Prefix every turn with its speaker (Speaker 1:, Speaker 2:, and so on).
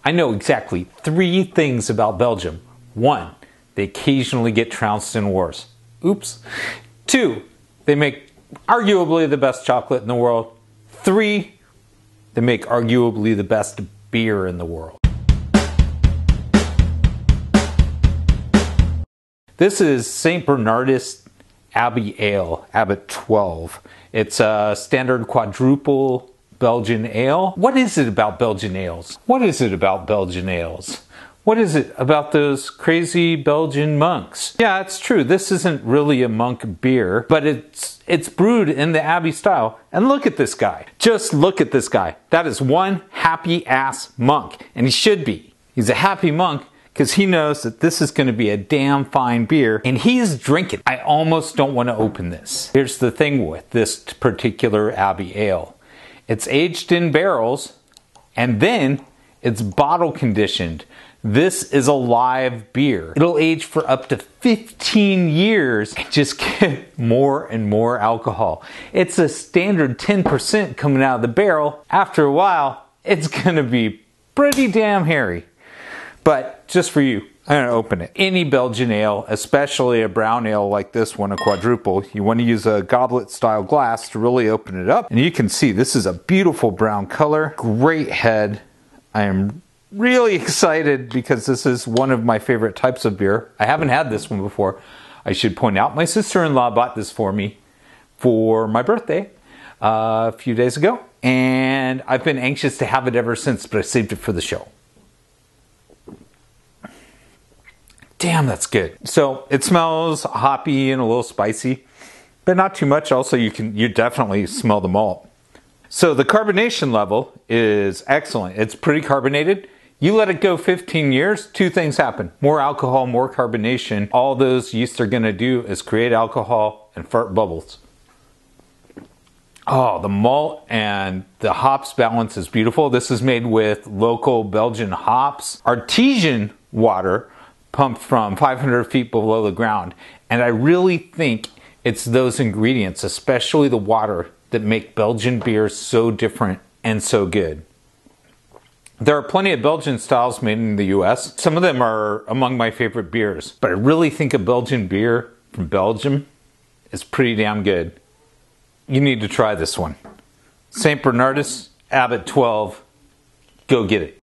Speaker 1: I know exactly 3 things about Belgium. 1, they occasionally get trounced in wars. Oops. 2, they make arguably the best chocolate in the world. 3, they make arguably the best beer in the world. This is St. Bernardus Abbey Ale, Abbot 12. It's a standard quadruple Belgian ale. What is it about Belgian ales? What is it about Belgian ales? What is it about those crazy Belgian monks? Yeah, it's true. This isn't really a monk beer, but it's brewed in the Abbey style. And look at this guy. Just look at this guy. That is one happy ass monk. And he should be. He's a happy monk because he knows that this is going to be a damn fine beer, and he's drinking. I almost don't want to open this. Here's the thing with this particular Abbey Ale. It's aged in barrels, and then it's bottle conditioned. This is a live beer. It'll age for up to 15 years and just get more and more alcohol. It's a standard 10% coming out of the barrel. After a while, it's gonna be pretty damn hairy. But just for you, I'm gonna open it. Any Belgian ale, especially a brown ale like this one, a quadruple, you wanna use a goblet style glass to really open it up. And you can see this is a beautiful brown color, great head. I am really excited because this is one of my favorite types of beer. I haven't had this one before. I should point out my sister-in-law bought this for me for my birthday a few days ago. And I've been anxious to have it ever since, but I saved it for the show. Damn, that's good. So it smells hoppy and a little spicy, but not too much. Also, you definitely smell the malt. So the carbonation level is excellent. It's pretty carbonated. You let it go 15 years, 2 things happen. More alcohol, more carbonation. All those yeasts are gonna do is create alcohol and fart bubbles. Oh, the malt and the hops balance is beautiful. This is made with local Belgian hops. Artesian water pumped from 500 feet below the ground. And I really think it's those ingredients, especially the water, that make Belgian beers so different and so good. There are plenty of Belgian styles made in the US. Some of them are among my favorite beers, but I really think a Belgian beer from Belgium is pretty damn good. You need to try this one. St. Bernardus Abbot 12. Go get it.